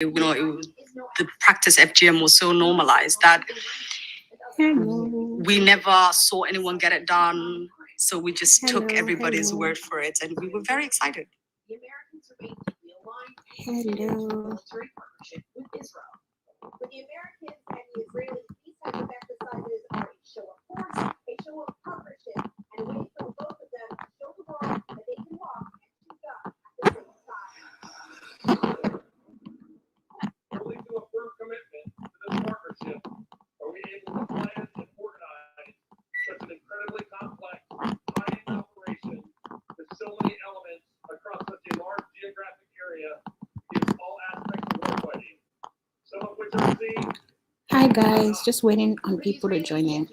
the practice FGM was so normalized that we never saw anyone get it done. So we just took everybody's word for it, and we were very excited. Hello. Hi guys, just waiting on people to join in.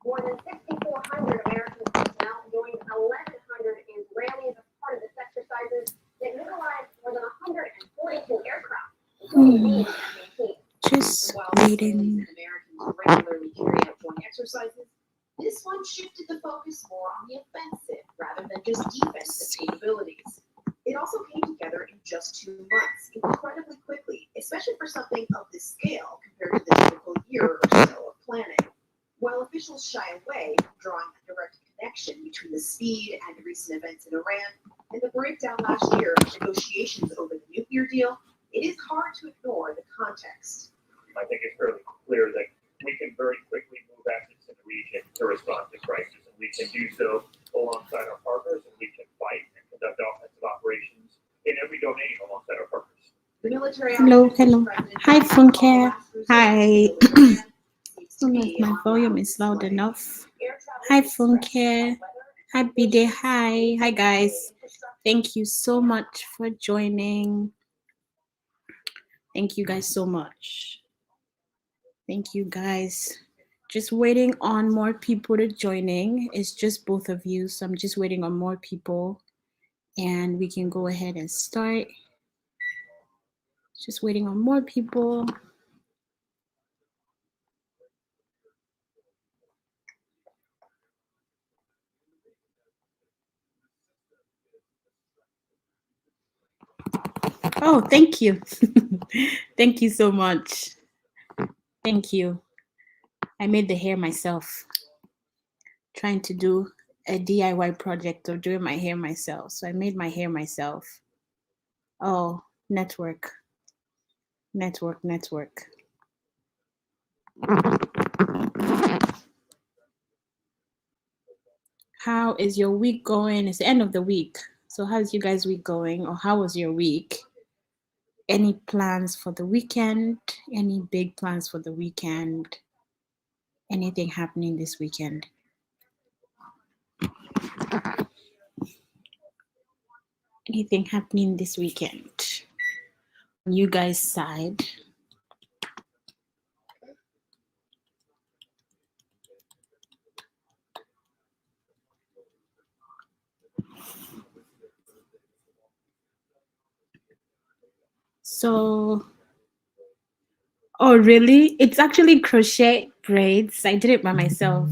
More than 6,400 American personnel joined 1,100 Israelis as part of this exercises that utilized more than 142 aircraft. Just waiting. Americans regularly carry out joint exercises. This one shifted the focus more on the offensive rather than just defensive capabilities. It also came together in just 2 months, incredibly quickly, especially for something of this scale compared to the typical year or so of planning. While officials shy away from drawing a direct connection between the speed and recent events in Iran and the breakdown last year of negotiations over the nuclear deal, it is hard to ignore the context. I think it's fairly clear that we can very quickly move assets in the region to respond to crisis, and we can do so alongside our partners, and we can fight and conduct offensive operations in every domain alongside our partners. The military Hello. Hi, Funke. Hi. I don't know if my volume is loud enough. Hi, Funke. Happy day. Hi, guys. Thank you so much for joining. Thank you guys so much. Thank you guys. Just waiting on more people to joining. It's just both of you, so I'm just waiting on more people, and we can go ahead and start. Just waiting on more people. Oh, thank you. Thank you so much. Thank you. I made the hair myself. Trying to do a DIY project of doing my hair myself. So I made my hair myself. Oh, network. How is your week going? It's the end of the week. So how's you guys' week going? Or how was your week? Any plans for the weekend? Any big plans for the weekend? Anything happening this weekend? Anything happening this weekend? On you guys' side? So, oh really? It's actually crochet braids. I did it by myself.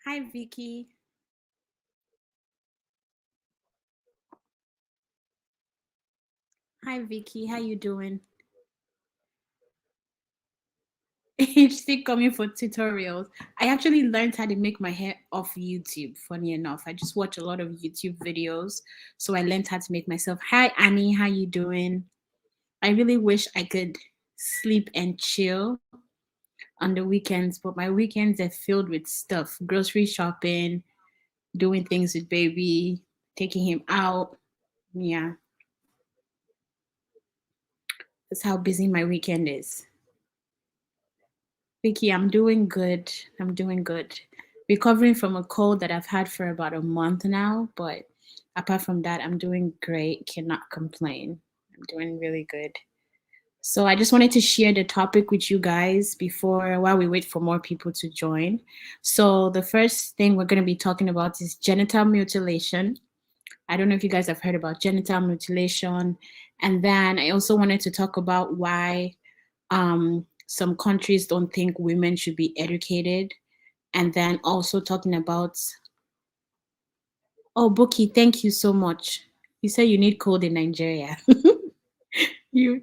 Hi, Vicky. Hi, Vicky. How you doing? It's still coming for tutorials. I actually learned how to make my hair off YouTube, funny enough. I just watch a lot of YouTube videos. So I learned how to make myself. Hi, Annie. How you doing? I really wish I could sleep and chill on the weekends, but my weekends are filled with stuff. Grocery shopping, doing things with baby, taking him out. Yeah. That's how busy my weekend is. Vicky, I'm doing good. Recovering from a cold that I've had for about a month now, but Apart from that, I'm doing great. Cannot complain. I'm doing really good. So I just wanted to share the topic with you guys before while we wait for more people to join. So the first thing we're going to be talking about is genital mutilation. I don't know if you guys have heard about genital mutilation. And then I also wanted to talk about why some countries don't think women should be educated. And then also talking about, oh, Buki, thank you so much. You say you need cold in Nigeria. you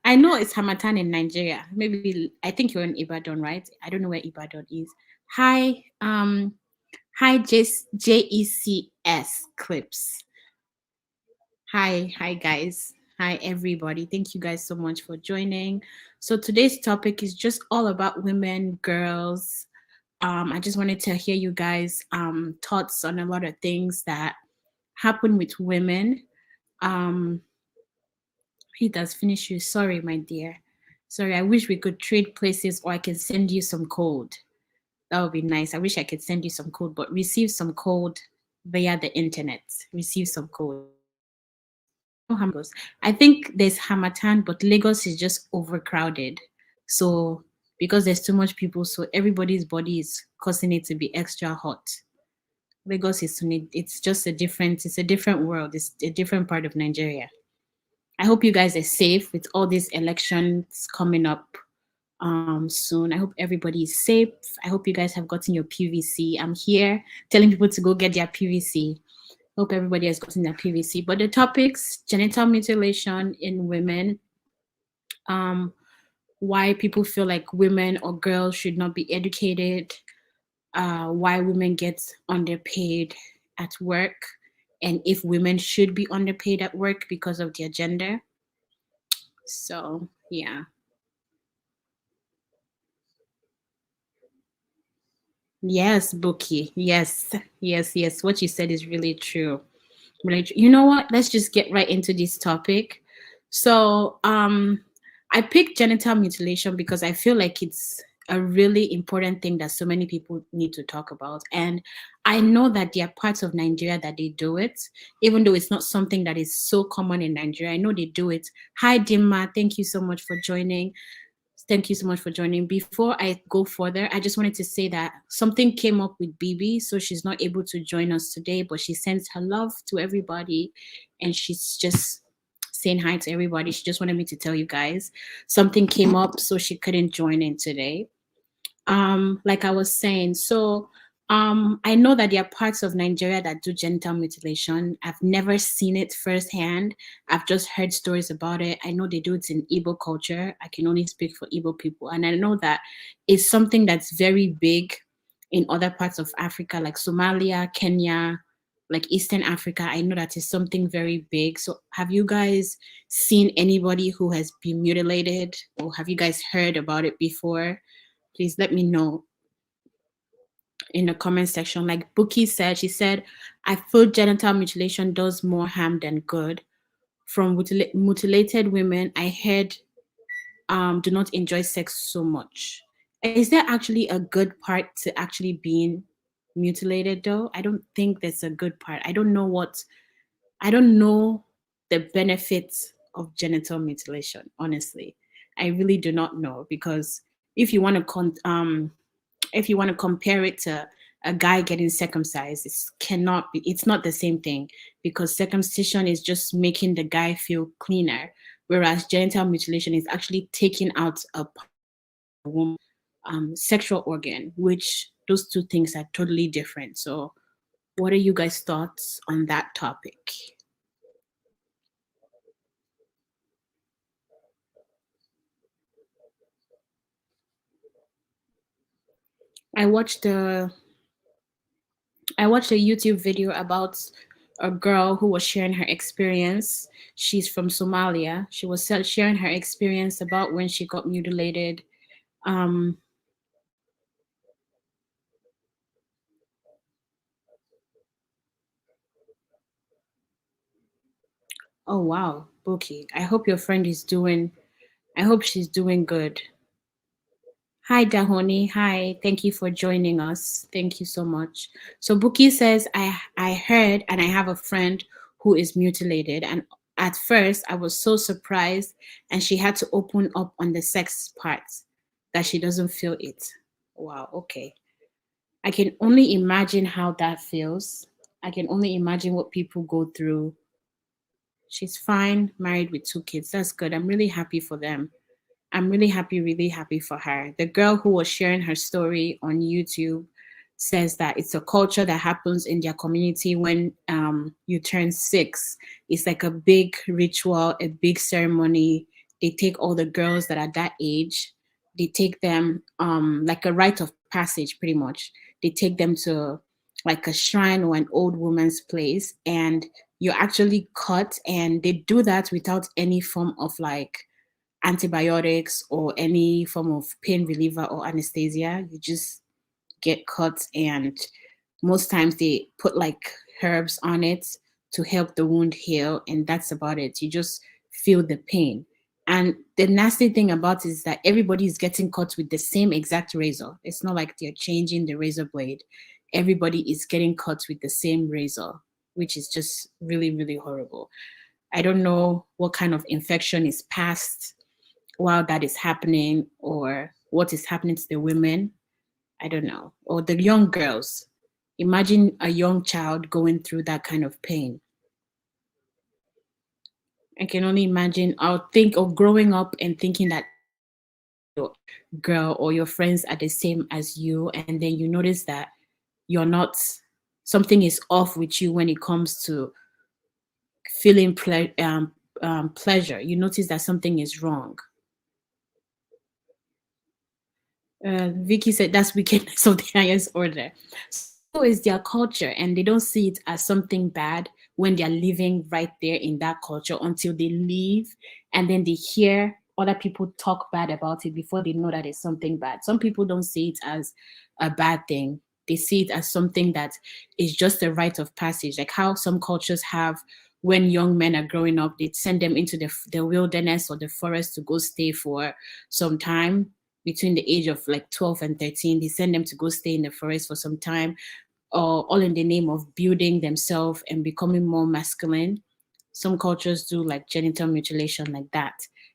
I know it's Hamatan in Nigeria. Maybe I think you're in Ibadan, right? I don't know where Ibadan is. Hi, hi JECS clips. Hi guys. Hi everybody. Thank you guys so much for joining. So today's topic is just all about women, girls. I just wanted to hear you guys thoughts on a lot of things that happen with women. Um He does finish you. Sorry, my dear. Sorry, I wish we could trade places or I can send you some code. That would be nice. I wish I could send you some code, but receive some code via the internet. Receive some code. Lagos. I think there's Hamatan, but Lagos is just overcrowded. So because there's too much people, so everybody's body is causing it to be extra hot. Lagos is it's just it's a different world. It's a different part of Nigeria. I hope you guys are safe with all these elections coming up soon. I hope everybody is safe. I hope you guys have gotten your PVC. I'm here telling people to go get their PVC. Hope everybody has gotten their PVC. But the topics: genital mutilation in women, um, why people feel like women or girls should not be educated, why women get underpaid at work, and if women should be underpaid at work because of their gender. So yeah. Yes, Bookie. Yes. What you said is really true. Really true. You know what? Let's just get right into this topic. So, I picked genital mutilation because I feel like it's a really important thing that so many people need to talk about. And I know that there are parts of Nigeria that they do it, even though it's not something that is so common in Nigeria. I know they do it. Hi, Dimma. Thank you so much for joining. Thank you so much for joining. Before I go further, I just wanted to say that something came up with Bibi, so she's not able to join us today, but she sends her love to everybody and she's just saying hi to everybody. She just wanted me to tell you guys something came up, so she couldn't join in today. Like I was saying, so I know that there are parts of Nigeria that do genital mutilation. I've never seen it firsthand. I've just heard stories about it. I know they do it in Igbo culture. I can only speak for Igbo people, and I know that it's something that's very big in other parts of Africa, like Somalia, Kenya, like Eastern Africa. I know that is something very big. So have you guys seen anybody who has been mutilated, or have you guys heard about it before? Please let me know in the comment section. Like Bookie said, she said, I feel genital mutilation does more harm than good. From mutilated women, I heard do not enjoy sex so much. Is there actually a good part to actually being mutilated though? I don't think there's a good part. I don't know the benefits of genital mutilation, honestly. I really do not know, because if you want to if you want to compare it to a guy getting circumcised, it's not the same thing, because circumcision is just making the guy feel cleaner, whereas genital mutilation is actually taking out a woman sexual organ, which those two things are totally different. So what are you guys' thoughts on that topic? I watched a YouTube video about a girl who was sharing her experience. She's from Somalia. She was sharing her experience about when she got mutilated. Um, oh wow, Buki. I hope your friend is doing. I hope she's doing good. Hi, Dahoni. Hi. Thank you for joining us. Thank you so much. So Buki says, I heard and I have a friend who is mutilated. And at first I was so surprised and she had to open up on the sex part that she doesn't feel it. Wow. Okay. I can only imagine how that feels. I can only imagine what people go through. She's fine, married with 2 kids. That's good. I'm really happy for them. I'm really happy for her. The girl who was sharing her story on YouTube says that it's a culture that happens in their community when you turn 6. It's like a big ritual, a big ceremony. They take all the girls that are that age, they take them like a rite of passage, pretty much. They take them to like a shrine or an old woman's place, and you're actually cut, and they do that without any form of like antibiotics or any form of pain reliever or anesthesia. You just get cut, and most times they put like herbs on it to help the wound heal, and that's about it. You just feel the pain. And the nasty thing about it is that everybody is getting cut with the same exact razor. It's not like they're changing the razor blade. Everybody is getting cut with the same razor, which is just really, really horrible. I don't know what kind of infection is passed while that is happening, or what is happening to the women. I don't know. Or the young girls. Imagine a young child going through that kind of pain. I can only imagine. I'll think of growing up and thinking that your girl or your friends are the same as you, and then you notice that you're not, something is off with you when it comes to feeling pleasure. You notice that something is wrong. Vicky said that's wickedness of the highest order. Some people is their culture, and they don't see it as something bad when they're living right there in that culture until they leave, and then they hear other people talk bad about it before they know that it's something bad. Some people don't see it as a bad thing. They see it as something that is just a rite of passage, like how some cultures have when young men are growing up, they send them into the wilderness or the forest to go stay for some time between the age of like 12 and 13. They send them to go stay in the forest for some time, or all in the name of building themselves and becoming more masculine. Some cultures do like genital mutilation like that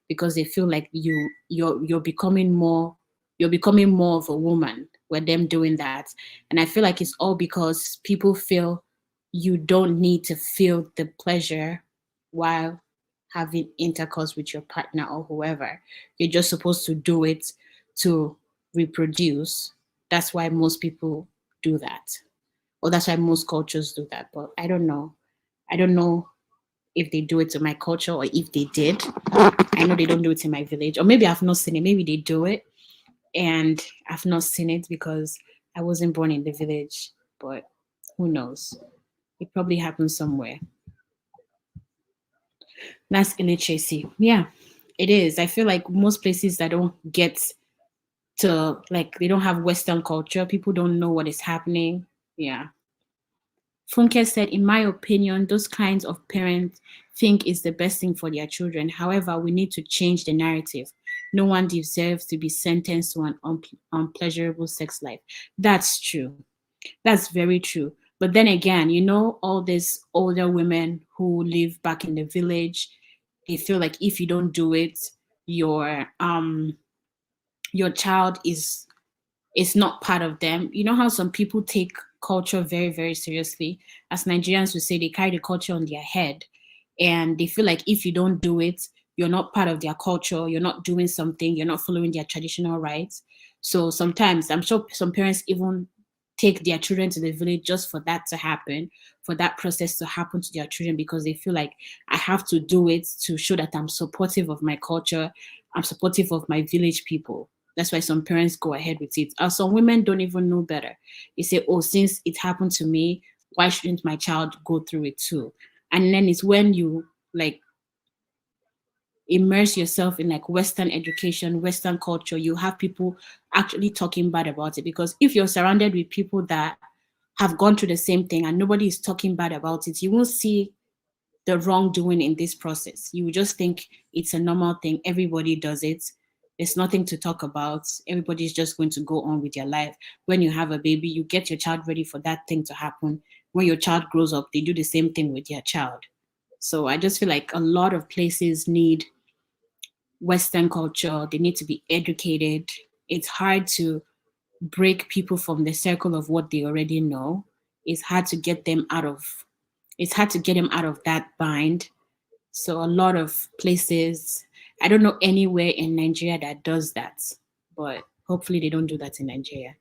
because they feel like you're becoming more, you're becoming more of a woman with them doing that. And I feel like it's all because people feel you don't need to feel the pleasure while having intercourse with your partner or whoever. You're just supposed to do it to reproduce. That's why most people do that. Or that's why most cultures do that. But I don't know. I don't know if they do it in my culture or if they did. I know they don't do it in my village. Or maybe I've not seen it. Maybe they do it and I've not seen it because I wasn't born in the village. But who knows? It probably happens somewhere. That's illiteracy. Yeah, it is. I feel like most places that don't get to, like, they don't have Western culture, people don't know what is happening. Yeah. Funke said, in my opinion, those kinds of parents think is the best thing for their children. However, we need to change the narrative. No one deserves to be sentenced to an unpleasurable sex life. That's true. That's very true. But then again, you know, all these older women who live back in the village, they feel like if you don't do it, your child is not part of them. You know how some people take culture very, very seriously? As Nigerians would say, they carry the culture on their head. And they feel like if you don't do it, you're not part of their culture, you're not doing something, you're not following their traditional rights. So sometimes I'm sure some parents even take their children to the village just for that to happen, for that process to happen to their children, because they feel like I have to do it to show that I'm supportive of my culture, I'm supportive of my village people. That's why some parents go ahead with it. Some women don't even know better. They say, oh, since it happened to me, why shouldn't my child go through it too? And then it's when you like immerse yourself in like Western education, Western culture, you have people actually talking bad about it. Because if you're surrounded with people that have gone through the same thing and nobody is talking bad about it, you won't see the wrongdoing in this process. You will just think it's a normal thing. Everybody does it. There's nothing to talk about. Everybody's just going to go on with their life. When you have a baby, you get your child ready for that thing to happen. When your child grows up, they do the same thing with their child. So I just feel like a lot of places need Western culture. They need to be educated. It's hard to break people from the circle of what they already know. It's hard to get them out of that bind. So a lot of places, I don't know anywhere in Nigeria that does that, but hopefully they don't do that in Nigeria.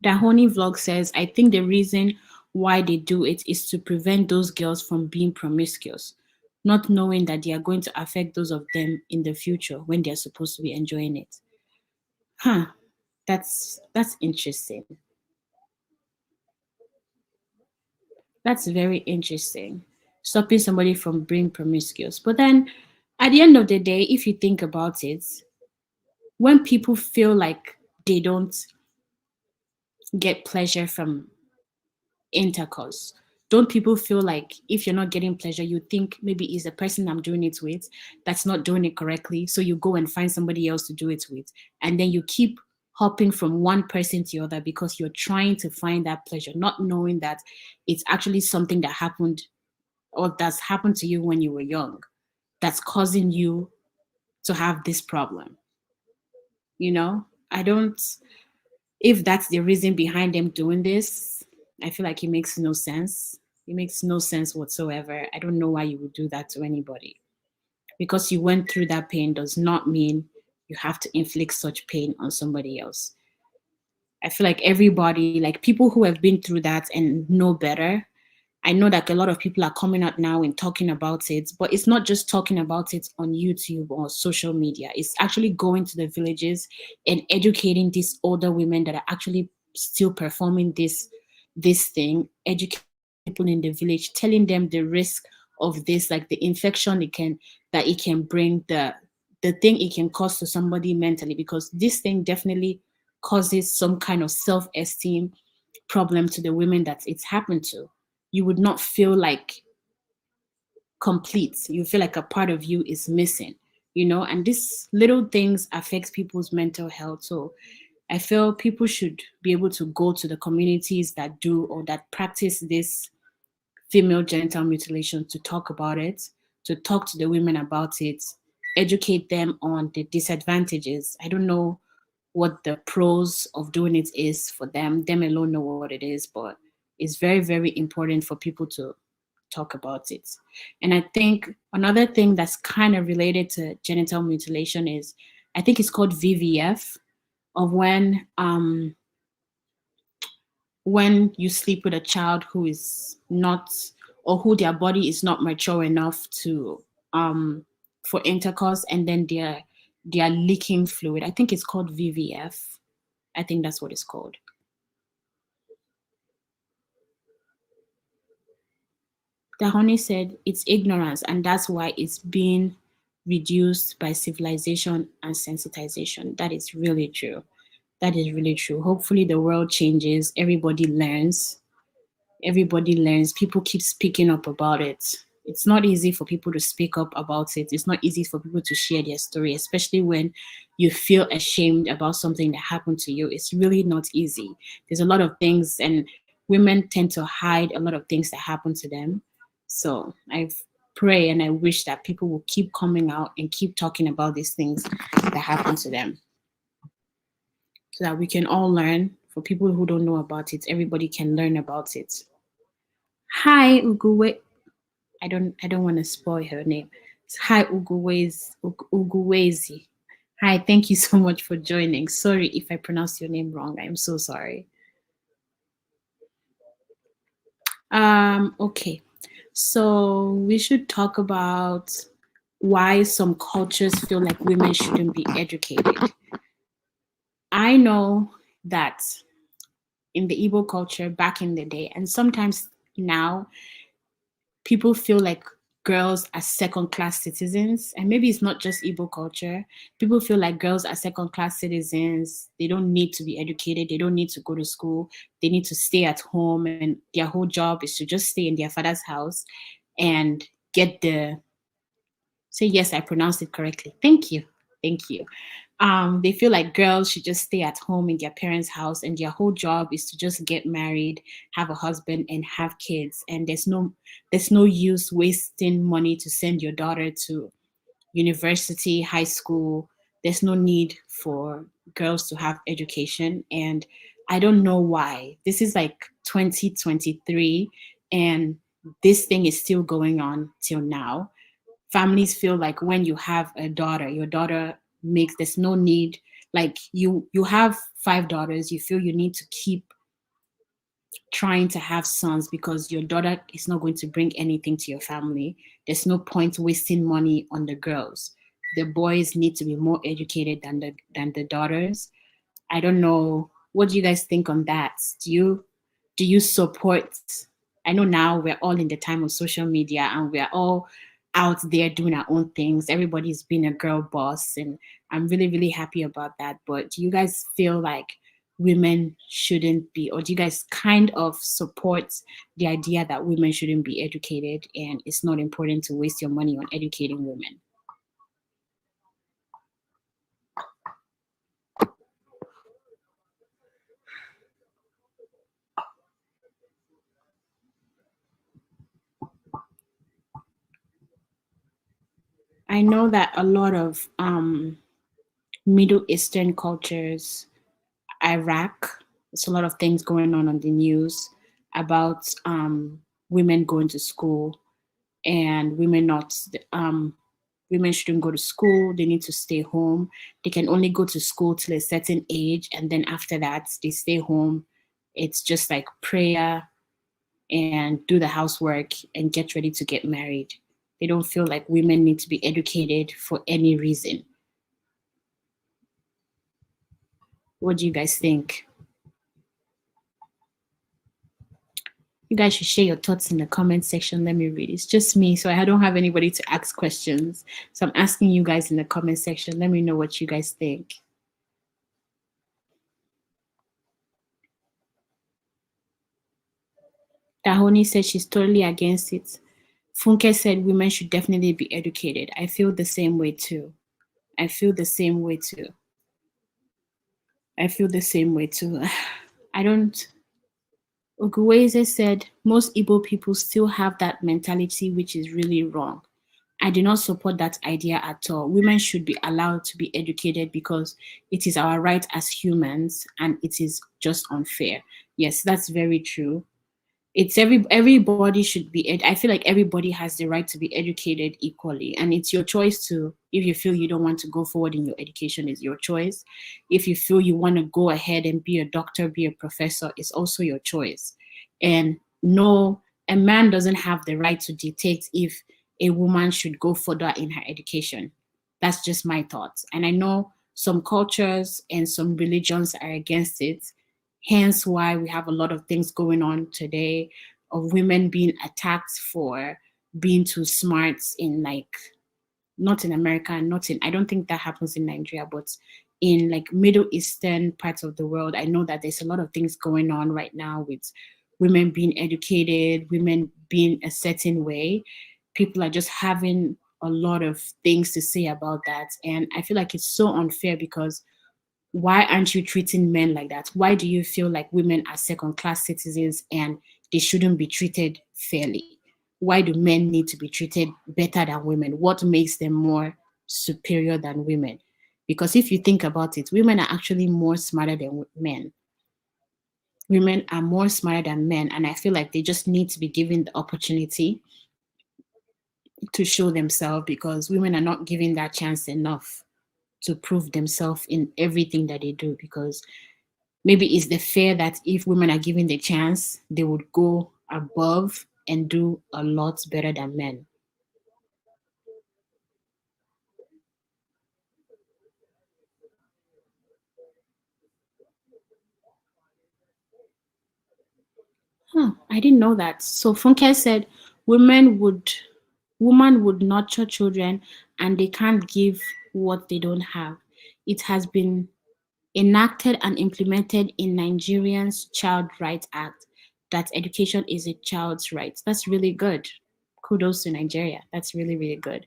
Dahoni Vlog says, I think the reason why they do it is to prevent those girls from being promiscuous, not knowing that they are going to affect those of them in the future when they're supposed to be enjoying it. Huh, that's interesting. That's very interesting. Stopping somebody from being promiscuous. But then at the end of the day, if you think about it, when people feel like they don't get pleasure from intercourse, don't people feel like if you're not getting pleasure, you think maybe it's the person I'm doing it with that's not doing it correctly. So you go and find somebody else to do it with. And then you keep hopping from one person to the other because you're trying to find that pleasure, not knowing that it's actually something that happened or that's happened to you when you were young that's causing you to have this problem. You know, I don't, if that's the reason behind them doing this, I feel like it makes no sense. It makes no sense whatsoever. I don't know why you would do that to anybody. Because you went through that pain does not mean you have to inflict such pain on somebody else. I feel like everybody, like people who have been through that and know better, I know that a lot of people are coming out now and talking about it, but it's not just talking about it on YouTube or social media. It's actually going to the villages and educating these older women that are actually still performing this thing, educating people in the village, telling them the risk of this, like the infection it can bring, the thing it can cause to somebody mentally, because this thing definitely causes some kind of self-esteem problem to the women that it's happened to. You would not feel like complete. You feel like a part of you is missing, you know, and these little things affect people's mental health. So I feel people should be able to go to the communities that do or that practice this female genital mutilation to talk about it, to talk to the women about it, educate them on the disadvantages. I don't know what the pros of doing it is for them. Them alone know what it is, but it's very, very important for people to talk about it. And I think another thing that's kind of related to genital mutilation is, I think it's called VVF, of when you sleep with a child who is not, or who their body is not mature enough to for intercourse, and then they're leaking fluid. I think it's called VVF. I think that's what it's called. Dahoni said it's ignorance, and that's why it's being reduced by civilization and sensitization. That is really true. That is really true. Hopefully the world changes. Everybody learns. Everybody learns. People keep speaking up about it. It's not easy for people to speak up about it. It's not easy for people to share their story, especially when you feel ashamed about something that happened to you. It's really not easy. There's a lot of things, and women tend to hide a lot of things that happen to them. So I pray and I wish that people will keep coming out and keep talking about these things that happen to them, so that we can all learn. For people who don't know about it, everybody can learn about it. Hi, Uguwe. I don't want to spoil her name. Hi, Uguwezi. Hi, thank you so much for joining. Sorry if I pronounced your name wrong. I'm so sorry. Okay. So we should talk about why some cultures feel like women shouldn't be educated. I know that in the Igbo culture back in the day, and sometimes now, people feel like girls are second-class citizens, and maybe it's not just Igbo culture. People feel like girls are second-class citizens. They don't need to be educated. They don't need to go to school. They need to stay at home, and their whole job is to just stay in their father's house and get the Say yes, I pronounced it correctly. Thank you. Thank you. They feel like girls should just stay at home in their parents' house and their whole job is to just get married, have a husband, and have kids. And there's no use wasting money to send your daughter to university, high school. There's no need for girls to have education. And I don't know why. This is like 2023 and this thing is still going on till now. Families feel like when you have a daughter, your daughter makes there's no need, like you have five daughters, you feel you need to keep trying to have sons because your daughter is not going to bring anything to your family. There's no point wasting money on the girls. The boys need to be more educated than the daughters. I don't know. What do you guys think on that? Do you support? I know now we're all in the time of social media and we're all out there doing our own things. Everybody's been a girl boss, and I'm really, really happy about that. But do you guys feel like women shouldn't be, or do you guys kind of support the idea that women shouldn't be educated and it's not important to waste your money on educating women? I know that a lot of Middle Eastern cultures, Iraq, there's a lot of things going on the news about women going to school and women not women shouldn't go to school. They need to stay home. They can only go to school till a certain age, and then after that they stay home. It's just like prayer and do the housework and get ready to get married. They don't feel like women need to be educated for any reason. What do you guys think? You guys should share your thoughts in the comment section. Let me read. It's just me, so I don't have anybody to ask questions. So I'm asking you guys in the comment section. Let me know what you guys think. Dahoni said she's totally against it. Funke said women should definitely be educated. I feel the same way too. I feel the same way too. I feel the same way too. I don't. Oguweze said most Igbo people still have that mentality, which is really wrong. I do not support that idea at all. Women should be allowed to be educated because it is our right as humans and it is just unfair. Yes, that's very true. It's everybody should be I feel like everybody has the right to be educated equally, and it's your choice to, if you feel you don't want to go forward in your education, is your choice. If you feel you want to go ahead and be a doctor, be a professor, it's also your choice. And no, a man doesn't have the right to dictate if a woman should go further in her education. That's just my thoughts, and I know some cultures and some religions are against it. Hence why we have a lot of things going on today of women being attacked for being too smart in, like, not in America, not in, I don't think that happens in Nigeria, but in like Middle Eastern parts of the world, I know that there's a lot of things going on right now with women being educated, women being a certain way. People are just having a lot of things to say about that. And I feel like it's so unfair because why aren't you treating men like that? Why do you feel like women are second class citizens and they shouldn't be treated fairly? Why do men need to be treated better than women? What makes them more superior than women? Because if you think about it, women are actually more smarter than men. Women are more smarter than men, and I feel like they just need to be given the opportunity to show themselves because women are not given that chance enough to prove themselves in everything that they do, because maybe it's the fear that if women are given the chance, they would go above and do a lot better than men. Huh, I didn't know that. So Funke said women would nurture children and they can't give what they don't have. It has been enacted and implemented in Nigerian's Child Rights Act that education is a child's right. That's really good. Kudos to Nigeria. That's really, really good.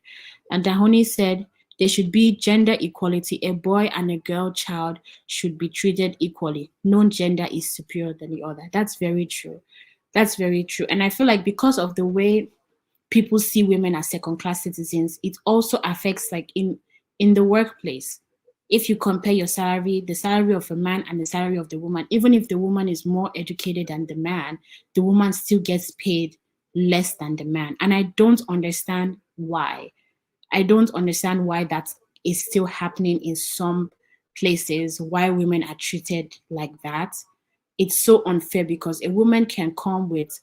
And Dahoni said there should be gender equality. A boy and a girl child should be treated equally. No gender is superior than the other. That's very true. That's very true. And I feel like because of the way people see women as second class citizens, it also affects like in the workplace. If you compare your salary, the salary of a man and the salary of the woman, even if the woman is more educated than the man, the woman still gets paid less than the man. And I don't understand why. I don't understand why that is still happening in some places, why women are treated like that. It's so unfair because a woman can come with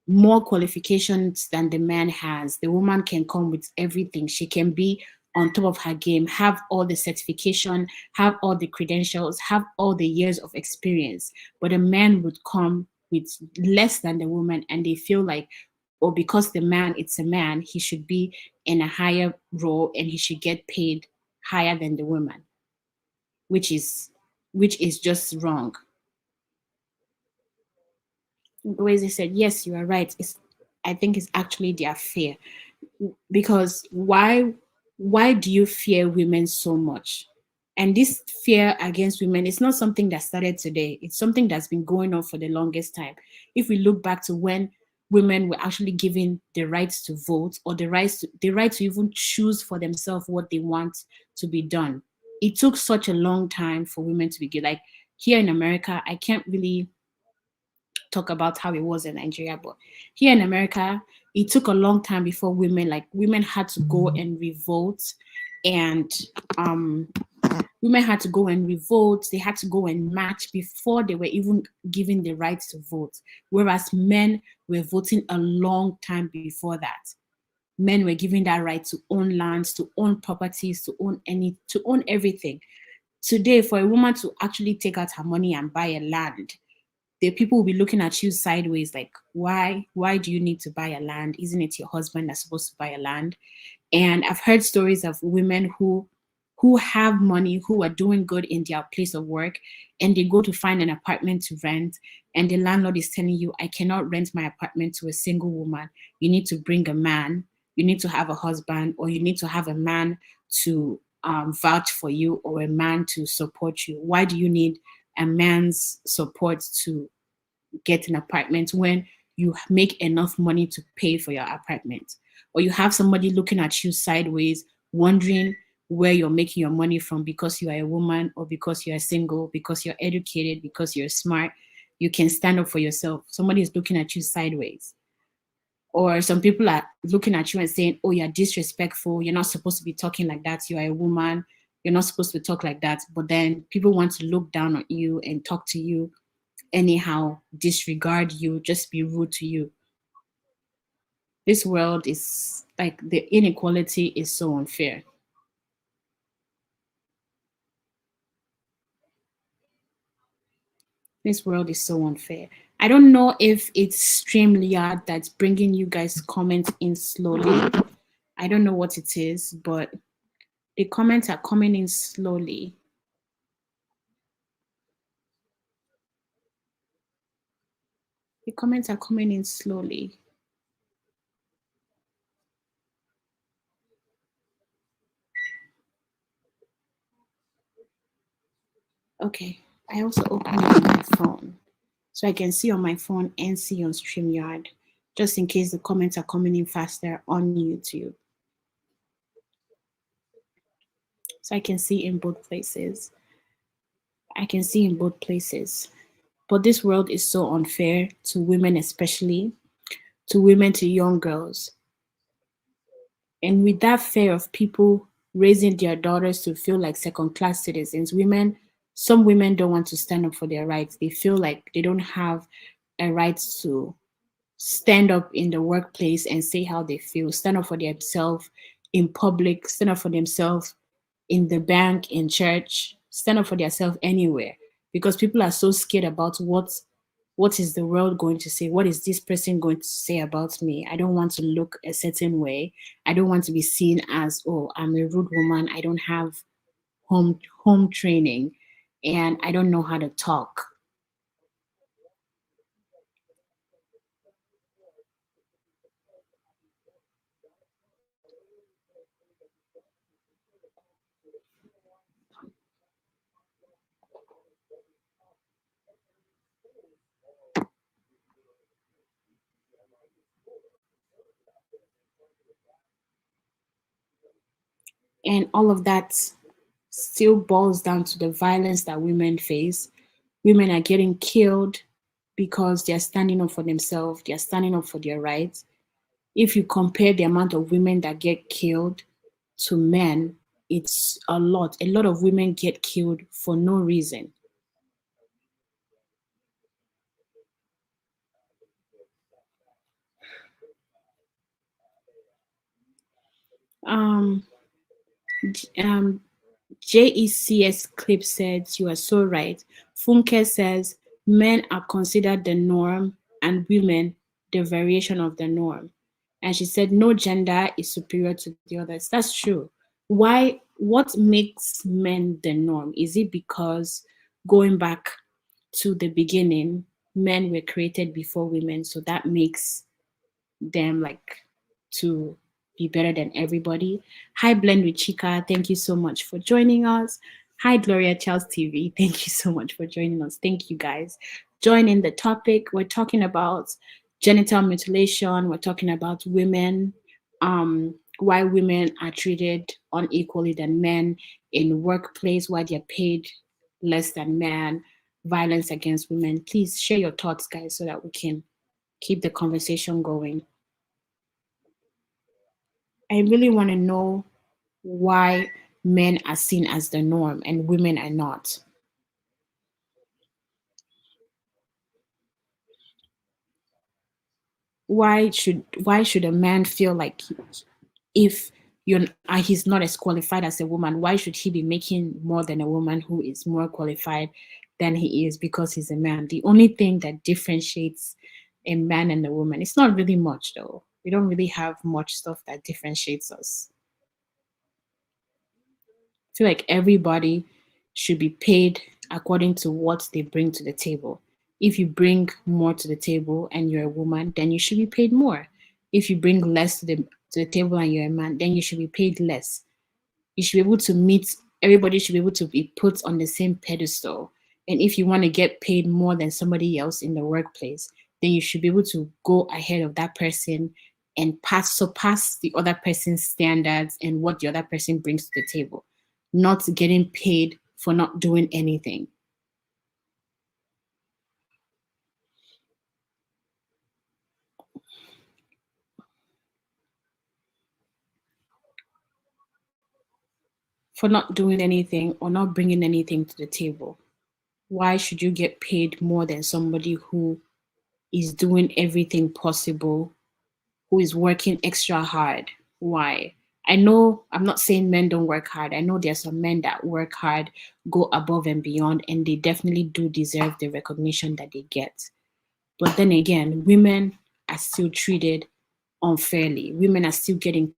more qualifications than the man has. The woman can come with everything. She can be on top of her game, have all the certification, have all the credentials, have all the years of experience. But a man would come with less than the woman, and they feel like, or because the man, it's a man, he should be in a higher role and he should get paid higher than the woman, which is just wrong. Goeze said, yes, you are right. I think it's actually their fear. Because why do you fear women so much? And this fear against women is not something that started today. It's something that's been going on for the longest time. If we look back to when women were actually given the rights to vote or the right to even choose for themselves what they want to be done, it took such a long time for women to be given. Like here in America, I can't really talk about how it was in Nigeria, but here in America, it took a long time before women had to go and revolt, and women had to go and revolt. They had to go and march before they were even given the right to vote. Whereas men were voting a long time before that. Men were given that right to own lands, to own properties, to own everything. Today, for a woman to actually take out her money and buy a land, the people will be looking at you sideways like, why do you need to buy a land? Isn't it your husband that's supposed to buy a land? And I've heard stories of women who have money, who are doing good in their place of work, and they go to find an apartment to rent, and the landlord is telling you, I cannot rent my apartment to a single woman. You need to bring a man, you need to have a husband, or you need to have a man to vouch for you, or a man to support you. Why do you need a man's support to get an apartment when you make enough money to pay for your apartment? Or you have somebody looking at you sideways, wondering where you're making your money from because you are a woman, or because you're single, because you're educated, because you're smart. You can stand up for yourself. Somebody is looking at you sideways. Or some people are looking at you and saying, oh, you're disrespectful. You're not supposed to be talking like that. You are a woman. You're not supposed to talk like that. But then people want to look down on you and talk to you anyhow, disregard you, just be rude to you. This world is like, the inequality is so unfair. This world is so unfair. I don't know if it's StreamYard that's bringing you guys comments in slowly. I don't know what it is, but the comments are coming in slowly. The comments are coming in slowly. Okay, I also opened it on my phone, so I can see on my phone and see on StreamYard, just in case the comments are coming in faster on YouTube. So I can see in both places. I can see in both places. But this world is so unfair to women, especially to women, to young girls. And with that fear of people raising their daughters to feel like second-class citizens, some women don't want to stand up for their rights. They feel like they don't have a right to stand up in the workplace and say how they feel, stand up for themselves in public, stand up for themselves in the bank, in church, stand up for themselves anywhere, because people are so scared about what is the world going to say? What is this person going to say about me? I don't want to look a certain way. I don't want to be seen as, oh, I'm a rude woman. I don't have home training, and I don't know how to talk. And all of that still boils down to the violence that women face. Women are getting killed because they're standing up for themselves, they're standing up for their rights. If you compare the amount of women that get killed to men, it's a lot. A lot of women get killed for no reason. Um, um, JECS clip says, "You are so right." Funke says, "Men are considered the norm and women the variation of the norm." And she said, "No gender is superior to the others." That's true. Why? What makes men the norm? Is it because going back to the beginning, men were created before women, so that makes them like to be better than everybody? Hi, Blend with Chica. Thank you so much for joining us. Hi, Gloria Charles TV. Thank you so much for joining us. Thank you guys. Join in the topic. We're talking about genital mutilation. We're talking about women, why women are treated unequally than men in workplace, why they're paid less than men, violence against women. Please share your thoughts, guys, so that we can keep the conversation going. I really want to know why men are seen as the norm and women are not. Why should a man feel like if he's not as qualified as a woman, why should he be making more than a woman who is more qualified than he is because he's a man? The only thing that differentiates a man and a woman, it's not really much though. We don't really have much stuff that differentiates us. Feel like everybody should be paid according to what they bring to the table. If you bring more to the table and you're a woman, then you should be paid more. If you bring less to the table and you're a man, then you should be paid less. You should be able to meet everybody should be able to be put on the same pedestal. And if you want to get paid more than somebody else in the workplace, then you should be able to go ahead of that person and surpass the other person's standards and what the other person brings to the table, not getting paid for not doing anything. For not doing anything or not bringing anything to the table. Why should you get paid more than somebody who is doing everything possible, who is working extra hard? Why? I know I'm not saying men don't work hard. I know there's some men that work hard, go above and beyond, and they definitely do deserve the recognition that they get. But then again, women are still treated unfairly. Women are still getting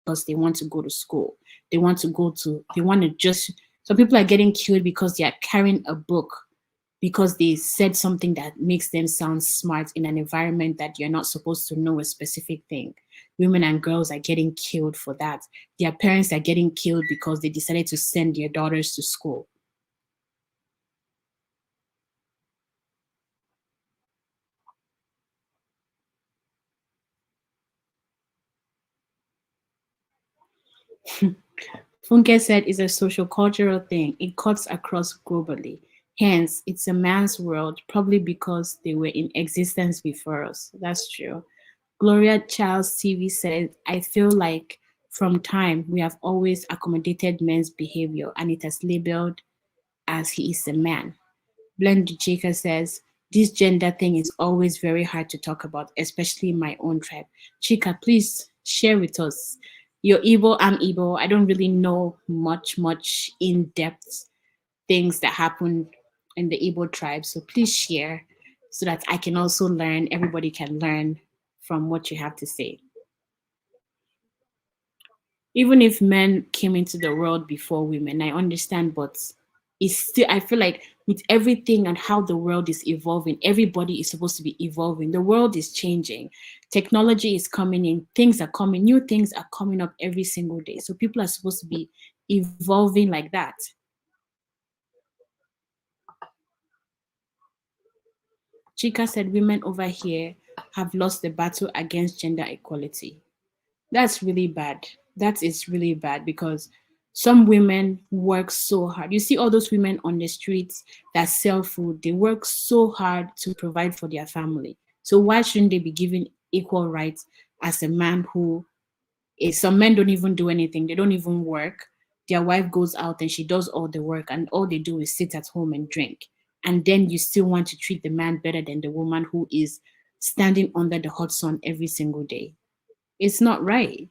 because they want to go to school. They want to just, some people are getting killed because they are carrying a book because they said something that makes them sound smart in an environment that you're not supposed to know a specific thing. Women and girls are getting killed for that. Their parents are getting killed because they decided to send their daughters to school. Funke said it's a social cultural thing. It cuts across globally. Hence, it's a man's world, probably because they were in existence before us. That's true. Gloria Charles TV said, I feel like from time we have always accommodated men's behavior and it has labeled as he is a man. Blend Chika says, this gender thing is always very hard to talk about, especially in my own tribe. Chika, please share with us. You're Igbo, I'm Igbo. I don't really know much in-depth things that happen in the Igbo tribe. So please share so that I can also learn, everybody can learn from what you have to say. Even if men came into the world before women, I understand, but it's still, I feel like with everything and how the world is evolving, everybody is supposed to be evolving. The world is changing, technology is coming in, things are coming, new things are coming up every single day. So people are supposed to be evolving like that. Chika said women over here have lost the battle against gender equality. That's really bad. That is really bad because some women work so hard. You see all those women on the streets that sell food, they work so hard to provide for their family. So why shouldn't they be given equal rights as a man who is, some men don't even do anything, they don't even work. Their wife goes out and she does all the work, and all they do is sit at home and drink. And then you still want to treat the man better than the woman who is standing under the hot sun every single day. It's not right.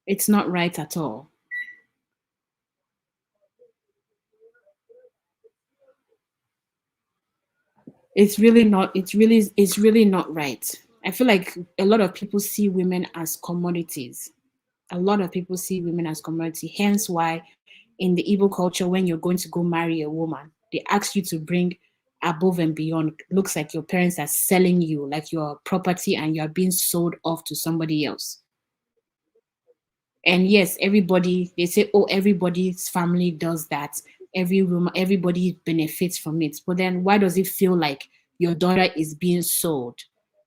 It's not right at all. It's really not right. I feel like a lot of people see women as commodities. A lot of people see women as commodity. Hence why in the Igbo culture, when you're going to go marry a woman, they ask you to bring above and beyond. Looks like your parents are selling you like your property and you're being sold off to somebody else. And yes, everybody, they say, oh, everybody's family does that. Everybody benefits from it. But then why does it feel like your daughter is being sold?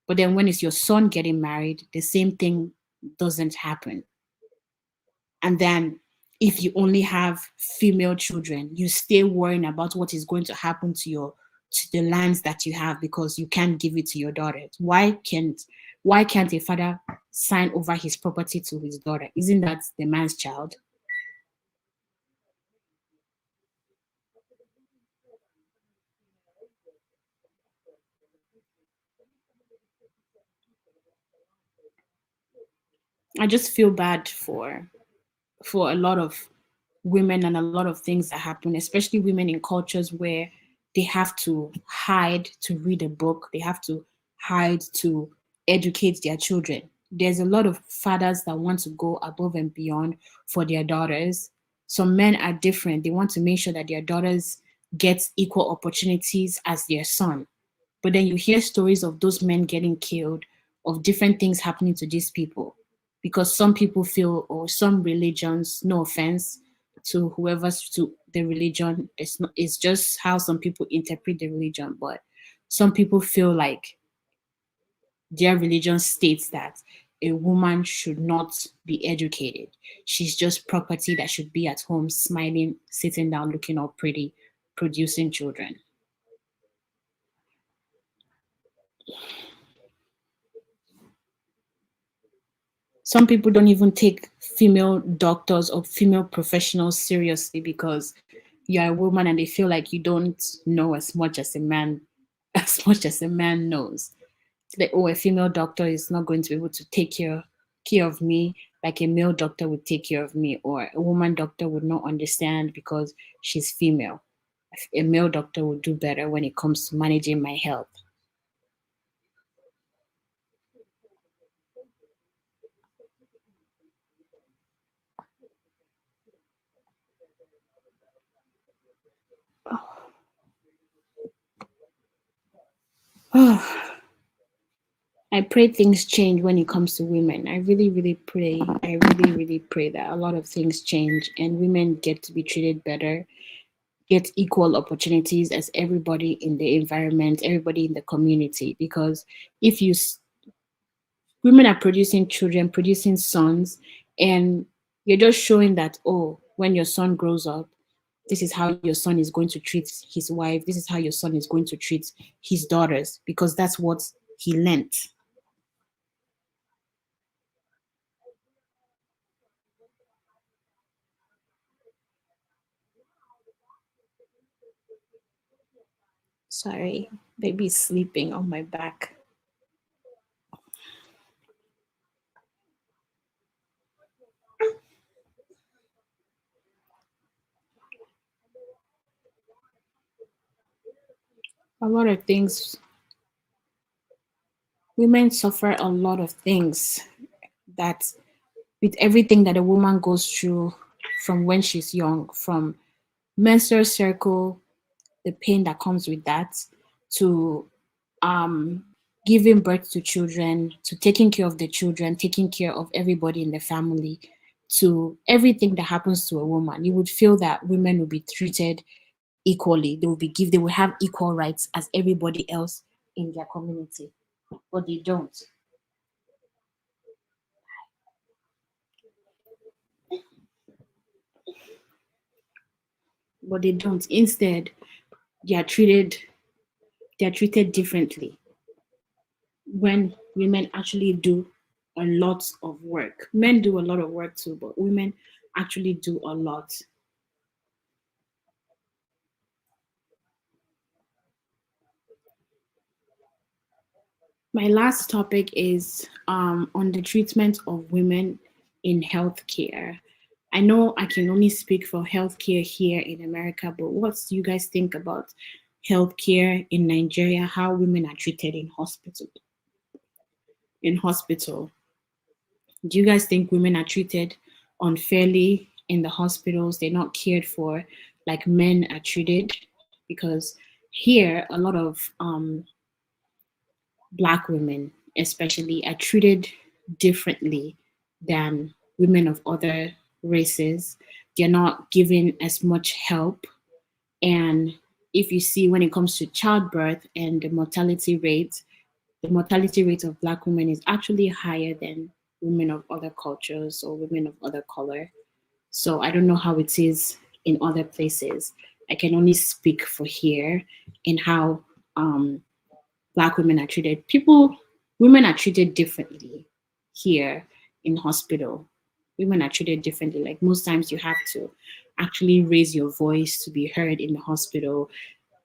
But then when it's your son getting married, the same thing doesn't happen. And then if you only have female children, you stay worrying about what is going to happen to the lands that you have because you can't give it to your daughter. Why can't a father sign over his property to his daughter? Isn't that the man's child? I just feel bad for a lot of women and a lot of things that happen, especially women in cultures where they have to hide to read a book, they have to hide to educate their children. There's a lot of fathers that want to go above and beyond for their daughters. Some men are different. They want to make sure that their daughters get equal opportunities as their son. But then you hear stories of those men getting killed, of different things happening to these people. Because some people feel, or some religions, no offense to whoever's to the religion, it's just how some people interpret the religion. But some people feel like their religion states that a woman should not be educated. She's just property that should be at home, smiling, sitting down, looking all pretty, producing children. Some people don't even take female doctors or female professionals seriously because you're a woman and they feel like you don't know as much as a man, as much as a man knows. Like, oh, a female doctor is not going to be able to take care of me like a male doctor would take care of me, or a woman doctor would not understand because she's female. A male doctor would do better when it comes to managing my health. I pray things change when it comes to women. I really, really pray. I really, really pray that a lot of things change and women get to be treated better, get equal opportunities as everybody in the environment, everybody in the community. Because if women are producing children, producing sons, and you're just showing that, oh, when your son grows up, this is how your son is going to treat his wife, this is how your son is going to treat his daughters, because that's what he learnt. Sorry, baby's sleeping on my back. A lot of things. Women suffer a lot of things that, with everything that a woman goes through from when she's young, from menstrual cycle, the pain that comes with that, to um, giving birth to children, to taking care of the children, taking care of everybody in the family. to everything that happens to a woman, you would feel that women will be treated equally. They will have equal rights as everybody else in their community, but they don't. But they don't. Instead, they are treated differently when women actually do a lot of work. Men do a lot of work too, but women actually do a lot. My last topic is on the treatment of women in healthcare. I know I can only speak for healthcare here in America, but what do you guys think about healthcare in Nigeria? How women are treated in hospital? In hospital, do you guys think women are treated unfairly in the hospitals? They're not cared for like men are treated? Because here, a lot of Black women, especially, are treated differently than women of other races. They're not given as much help. And if you see, when it comes to childbirth and the mortality rate of Black women is actually higher than women of other cultures or women of other color. So I don't know how it is in other places. I can only speak for here and how Black women are treated. Women are treated differently here in hospital. Women are treated differently. Like most times, you have to actually raise your voice to be heard in the hospital,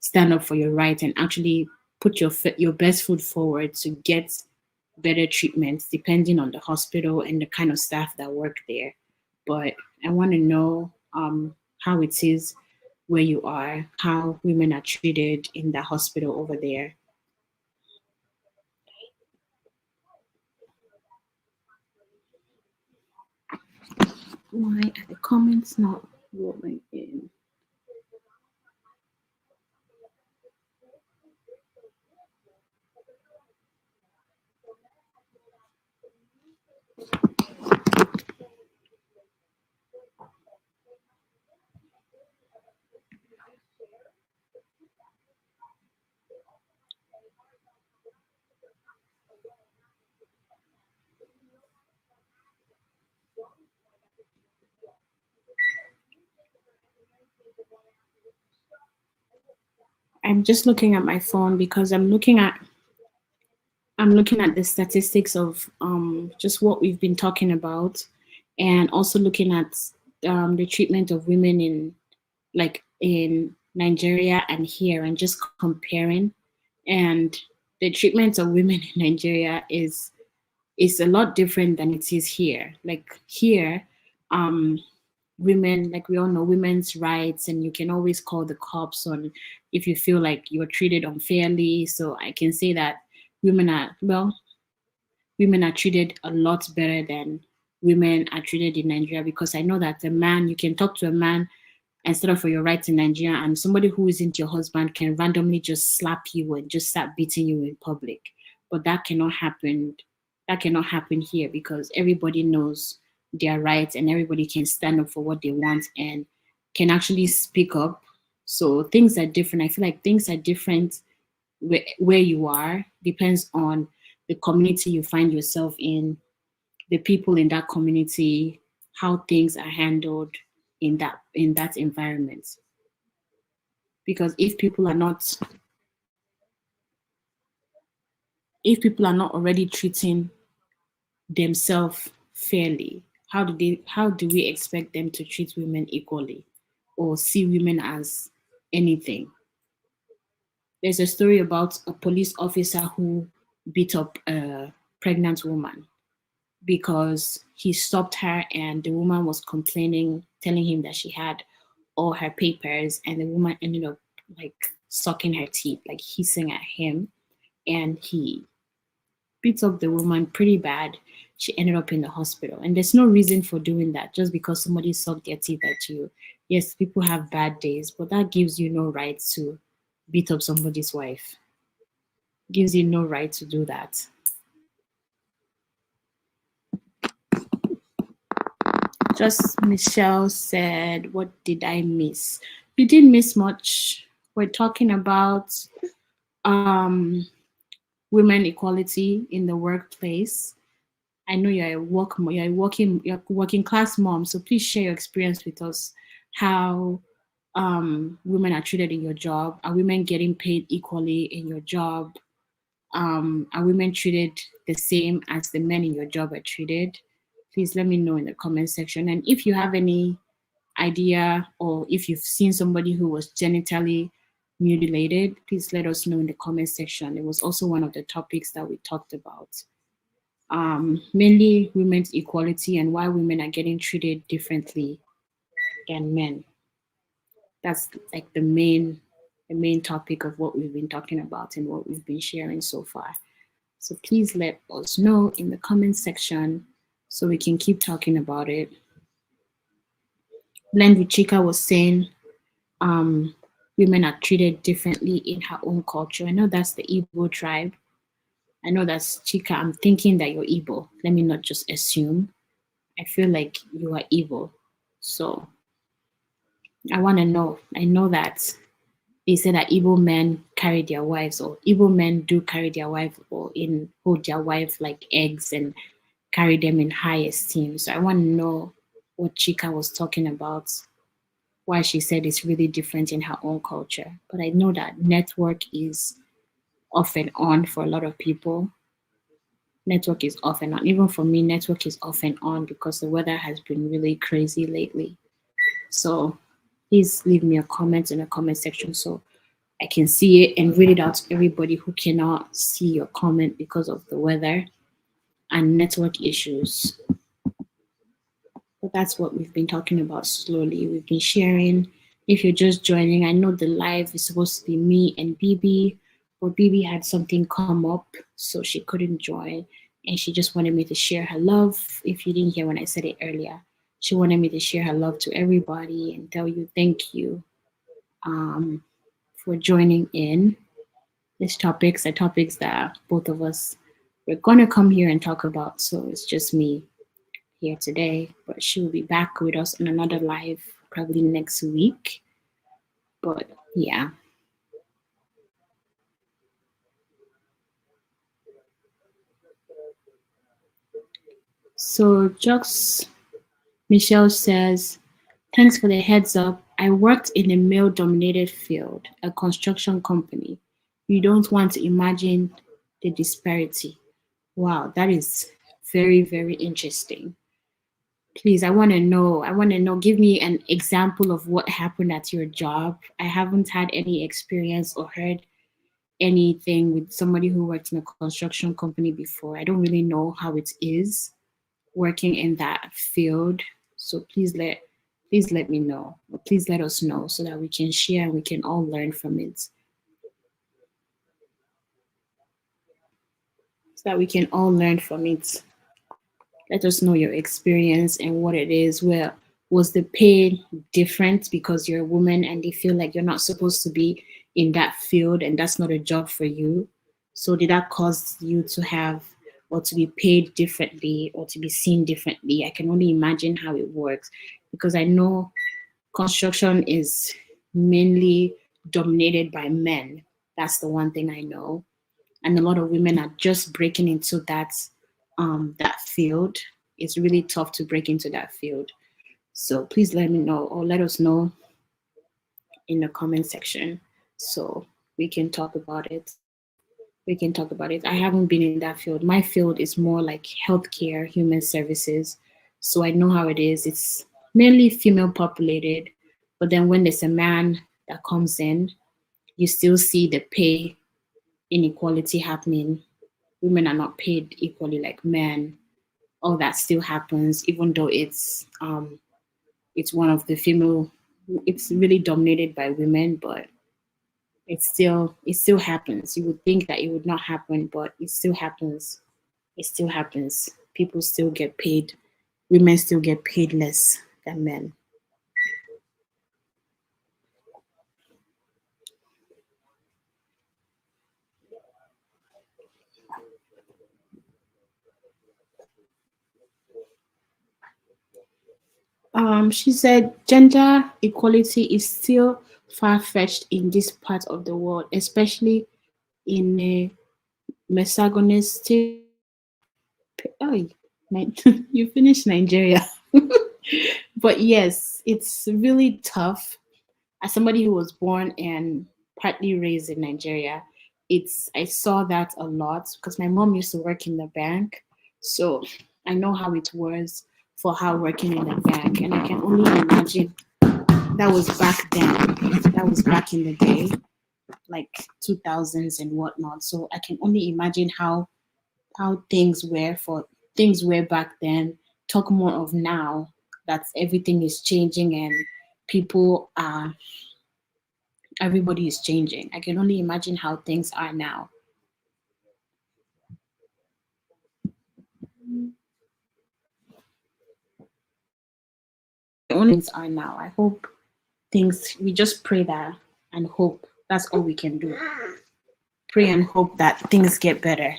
stand up for your right, and actually put your best foot forward to get better treatments, depending on the hospital and the kind of staff that work there. But I want to know how it is where you are, how women are treated in the hospital over there. Why are the comments not rolling in? I'm just looking at my phone because I'm looking at the statistics of just what we've been talking about, and also looking at the treatment of women in Nigeria and here, and just comparing. And the treatment of women in Nigeria is a lot different than it is here. Like here, women, like we all know, women's rights, and you can always call the cops on if you feel like you're treated unfairly. So I can say that women are well, women are treated a lot better than women are treated in Nigeria, because I know that a man, you can talk to a man instead of for your rights in Nigeria, and somebody who isn't your husband can randomly just slap you and just start beating you in public. But that cannot happen. That cannot happen here because everybody knows their rights and everybody can stand up for what they want and can actually speak up. So things are different. I feel like things are different where you are, depends on the community you find yourself in, the people in that community, how things are handled in that environment. Because if people are not already treating themselves fairly, how do we expect them to treat women equally or see women as anything? There's a story about a police officer who beat up a pregnant woman because he stopped her and the woman was complaining, telling him that she had all her papers, and the woman ended up like sucking her teeth, like hissing at him, and he beat up the woman pretty bad. She ended up in the hospital, and there's no reason for doing that just because somebody sucked their teeth at you. Yes, people have bad days, but that gives you no right to beat up somebody's wife. Gives you no right to do that. Just Michelle said, what did I miss? You didn't miss much. We're talking about um, women equality in the workplace. I know you're a working class mom, so please share your experience with us. How women are treated in your job? Are women getting paid equally in your job? Are women treated the same as the men in your job are treated? Please let me know in the comment section. And if you have any idea, or if you've seen somebody who was genitally mutilated, please let us know in the comment section. It was also one of the topics that we talked about. Mainly women's equality and why women are getting treated differently than men. That's like the main topic of what we've been talking about and what we've been sharing so far. So please let us know in the comment section so we can keep talking about it. Blend with Chika was saying women are treated differently in her own culture. I know that's the Igbo tribe. I know that's Chika. I'm thinking that you're Igbo. Let me not just assume. I feel like you are Igbo. So I want to know. I know that they say that Igbo men carry their wives, or Igbo men do carry their wife, or hold their wife like eggs and carry them in high esteem. So I want to know what Chika was talking about, why she said it's really different in her own culture. But I know that network is off and on for a lot of people. Network is off and on. Even for me, network is off and on because the weather has been really crazy lately. So please leave me a comment in the comment section so I can see it and read it out to everybody who cannot see your comment because of the weather and network issues. But that's what we've been talking about slowly. We've been sharing. If you're just joining, I know the live is supposed to be me and Bibi, but Bibi had something come up, so she couldn't join. And she just wanted me to share her love. If you didn't hear when I said it earlier, she wanted me to share her love to everybody and tell you thank you for joining in. These topics are topics that both of us we're gonna come here and talk about. So it's just me here today, but she will be back with us on another live probably next week. But yeah. So Jux Michelle says, thanks for the heads up. I worked in a male dominated field, a construction company. You don't want to imagine the disparity. Wow, that is very, very interesting. Please, I want to know. Give me an example of what happened at your job. I haven't had any experience or heard anything with somebody who worked in a construction company before. I don't really know how it is working in that field. So please let me know. Or please let us know so that we can share and we can all learn from it. So that we can all learn from it. Let us know your experience and what it is. Well, was the pay different because you're a woman and they feel like you're not supposed to be in that field and that's not a job for you? So did that cause you to have or to be paid differently or to be seen differently? I can only imagine how it works because I know construction is mainly dominated by men. That's the one thing I know. And a lot of women are just breaking into that field. It's really tough to break into that field. So please let me know or let us know in the comment section so we can talk about it. We can talk about it. I haven't been in that field. My field is more like healthcare, human services. So I know how it is. It's mainly female populated, but then when there's a man that comes in, you still see the pay inequality happening. Women are not paid equally like men. All that still happens, even though it's one of the female. It's really dominated by women, but it still happens. You would think that it would not happen, but it still happens. It still happens. People still get paid. Women still get paid less than men. She said gender equality is still far fetched in this part of the world, especially in a misogynistic. Oh, you finished Nigeria. But yes, it's really tough. As somebody who was born and partly raised in Nigeria, I saw that a lot because my mom used to work in the bank. So I know how it was for her working in the bank. And I can only imagine that was back then. That was back in the day, like 2000s and whatnot. So I can only imagine how things were back then. Talk more of now that everything is changing and people are everybody is changing. I can only imagine how things are now. Only things are now. I hope things we just pray that and hope. That's all we can do. Pray and hope that things get better.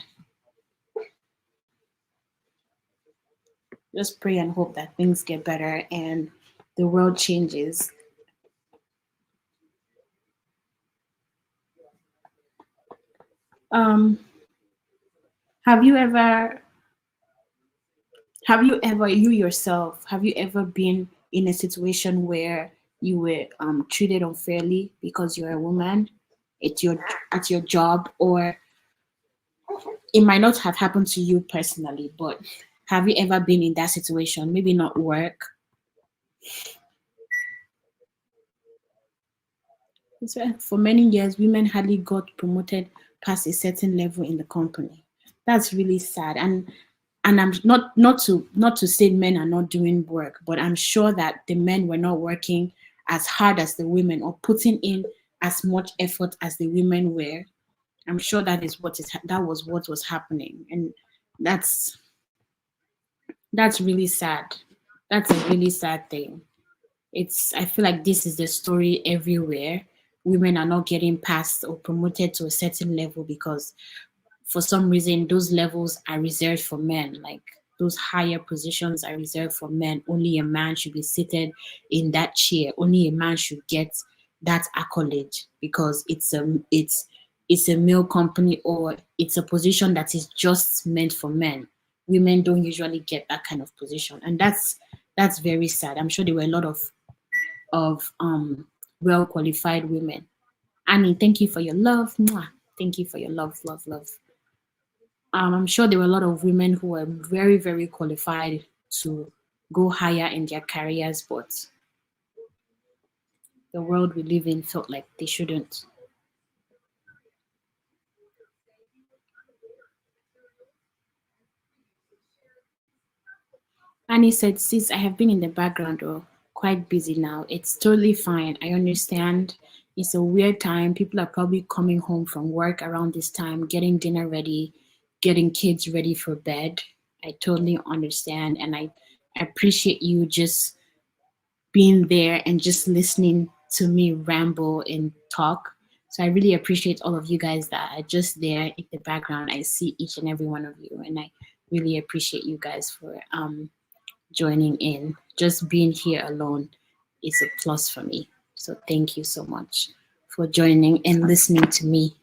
Just pray and hope that things get better and the world changes. Um, have you ever you yourself have you ever been in a situation where you were treated unfairly because you're a woman at your job, or it might not have happened to you personally, but have you ever been in that situation? Maybe not work. So for many years, women hardly got promoted past a certain level in the company. That's really sad. And I'm not to say men are not doing work, but I'm sure that the men were not working as hard as the women or putting in as much effort as the women were. I'm sure that was what was happening, and that's that's really sad. That's a really sad thing. I feel like this is the story everywhere. Women are not getting passed or promoted to a certain level because for some reason those levels are reserved for men, like those higher positions are reserved for men. Only a man should be seated in that chair. Only a man should get that accolade because it's a male company, or it's a position that is just meant for men. Women don't usually get that kind of position, and that's very sad. I'm sure there were a lot of well qualified women. Annie, thank you for your love. Mwah. Thank you for your love, love, love. I'm sure there were a lot of women who were very, very qualified to go higher in their careers, but the world we live in felt like they shouldn't. Annie said, Sis, I have been in the background or quite busy now. It's totally fine. I understand. It's a weird time. People are probably coming home from work around this time, getting dinner ready, getting kids ready for bed. I totally understand. And I appreciate you just being there and just listening to me ramble and talk. So I really appreciate all of you guys that are just there in the background. I see each and every one of you, and I really appreciate you guys for joining in. Just being here alone is a plus for me. So thank you so much for joining and listening to me.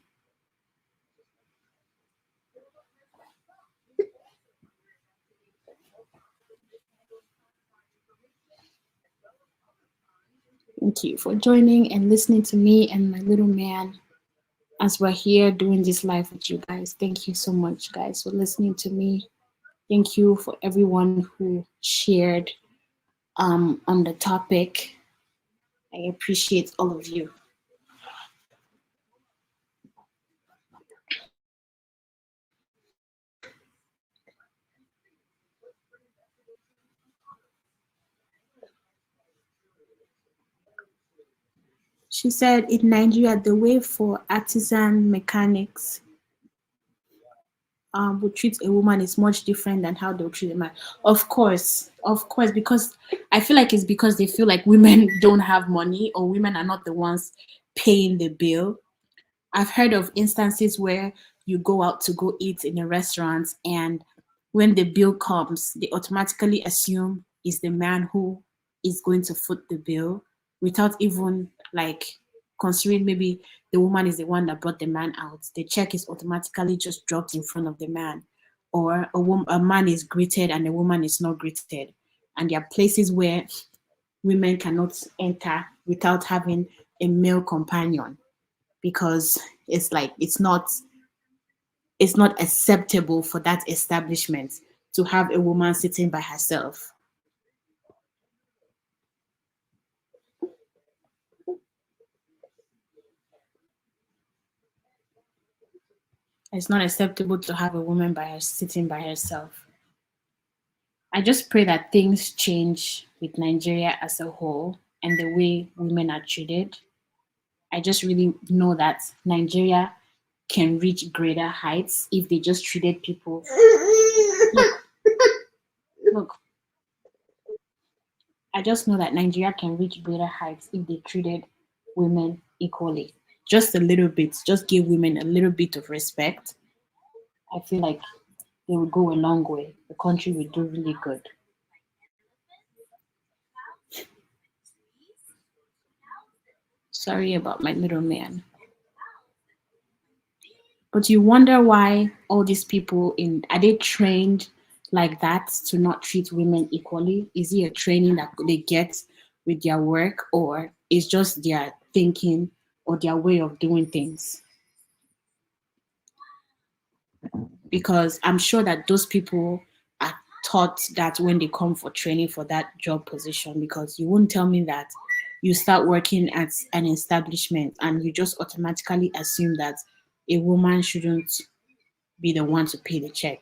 Thank you for joining and listening to me and my little man as we're here doing this live with you guys. Thank you so much, guys, for listening to me. Thank you for everyone who shared on the topic. I appreciate all of you. She said in Nigeria, the way for artisan mechanics would treat a woman is much different than how they'll treat a man. Of course, because I feel like it's because they feel like women don't have money or women are not the ones paying the bill. I've heard of instances where you go out to go eat in a restaurant, and when the bill comes, they automatically assume it's the man who is going to foot the bill without even like considering maybe the woman is the one that brought the man out. The check is automatically just dropped in front of the man, or a man is greeted and a woman is not greeted. And there are places where women cannot enter without having a male companion because it's like it's not acceptable for that establishment to have a woman sitting by herself. It's not acceptable to have a woman by her sitting by herself. I just pray that things change with Nigeria as a whole and the way women are treated. I just really know that Nigeria can reach greater heights if they just treated people. Look, look. I just know that Nigeria can reach greater heights if they treated women equally. Just a little bit, just give women a little bit of respect. I feel like they will go a long way. The country will do really good. Sorry about my little man. But you wonder why all these people in are they trained like that to not treat women equally? Is it a training that they get with their work, or is just their thinking or their way of doing things? Because I'm sure that those people are taught that when they come for training for that job position, because you won't tell me that you start working at an establishment and you just automatically assume that a woman shouldn't be the one to pay the check.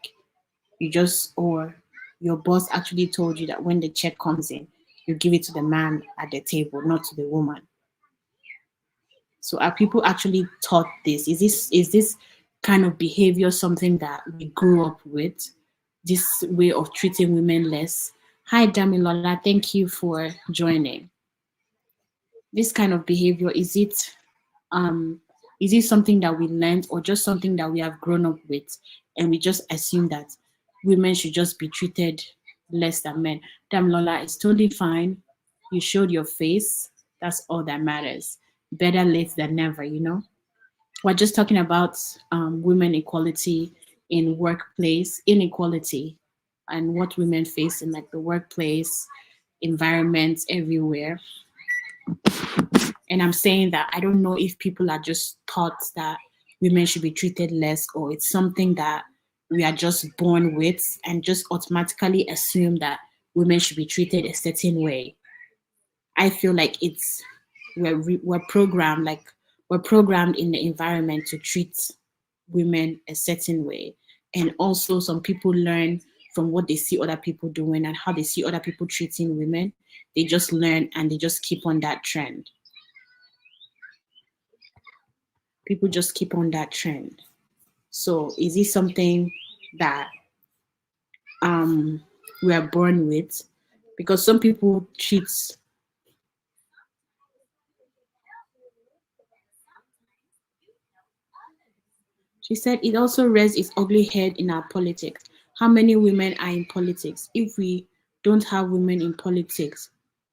You just, or your boss actually told you that when the check comes in, you give it to the man at the table, not to the woman. So are people actually taught this? Is this kind of behavior something that we grew up with? This way of treating women less? Hi Damilola, thank you for joining. This kind of behavior, um is it something that we learned or just something that we have grown up with and we just assume that women should just be treated less than men? Damilola, it's totally fine. You showed your face. That's all that matters. Better late than never, you know? We're just talking about women equality in workplace, inequality, and what women face in like the workplace, environments everywhere. And I'm saying that I don't know if people are just taught that women should be treated less, or it's something that we are just born with and just automatically assume that women should be treated a certain way. I feel like we're programmed, like we're programmed in the environment to treat women a certain way. And also some people learn from what they see other people doing and how they see other people treating women. They just learn and they just keep on that trend. People just keep on that trend. So is it something that we are born with? Because some people treat. She said it also rears its ugly head in our politics. How many women are in politics? If we don't have women in politics,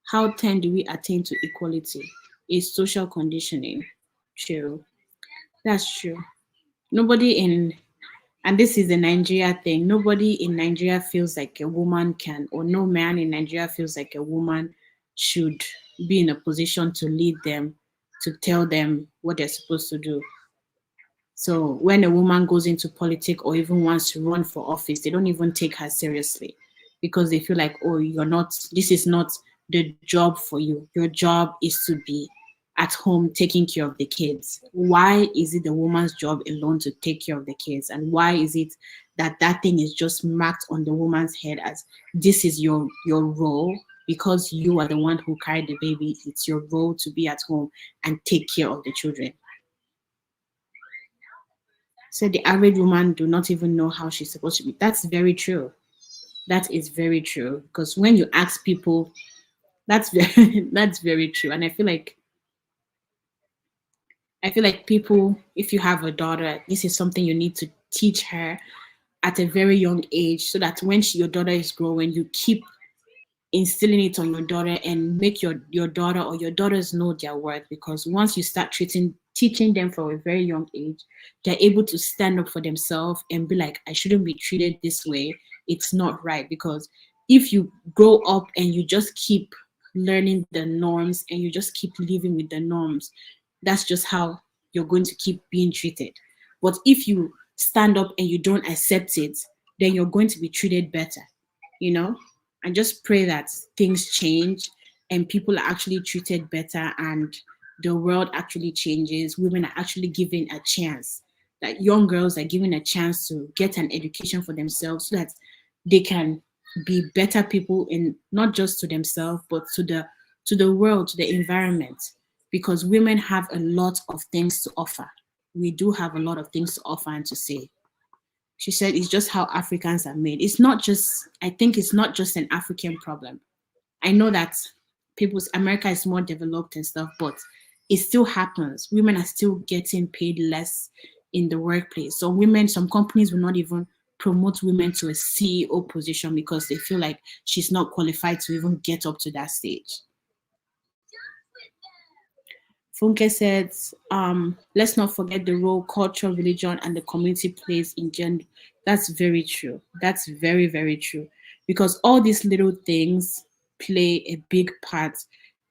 how then do we attain to equality? It's social conditioning. True. That's true. Nobody in, and this is the Nigeria thing, nobody in Nigeria feels like a woman can, or no man in Nigeria feels like a woman should be in a position to lead them, to tell them what they're supposed to do. So when a woman goes into politics or even wants to run for office, they don't even take her seriously because they feel like, oh, this is not the job for you. Your job is to be at home taking care of the kids. Why is it the woman's job alone to take care of the kids? And why is it that that thing is just marked on the woman's head as this is your role? Because you are the one who carried the baby, it's your role to be at home and take care of the children. So the average woman do not even know how she's supposed to be. That's very true. That is very true. Because when you ask people, that's very that's very true. And I feel like people, if you have a daughter, this is something you need to teach her at a very young age so that when your daughter is growing, you keep instilling it on your daughter and make your daughter or your daughters know their worth, because once you start teaching them from a very young age, they're able to stand up for themselves and be like, I shouldn't be treated this way. It's not right. Because if you grow up and you just keep learning the norms and you just keep living with the norms, that's just how you're going to keep being treated. But if you stand up and you don't accept it, then you're going to be treated better, you know? And just pray that things change and people are actually treated better and the world actually changes. Women are actually given a chance, that young girls are given a chance to get an education for themselves so that they can be better people, in not just to themselves but to the world, to the environment, because women have a lot of things to offer. We do have a lot of things to offer and to say. She said it's just how Africans are made. It's not just, I think it's not just an African problem. I know that America is more developed and stuff, but it still happens. Women are still getting paid less in the workplace. So some companies will not even promote women to a CEO position because they feel like she's not qualified to even get up to that stage. Funke says, let's not forget the role culture, religion, and the community plays in gender. That's very true. That's very, very true. Because all these little things play a big part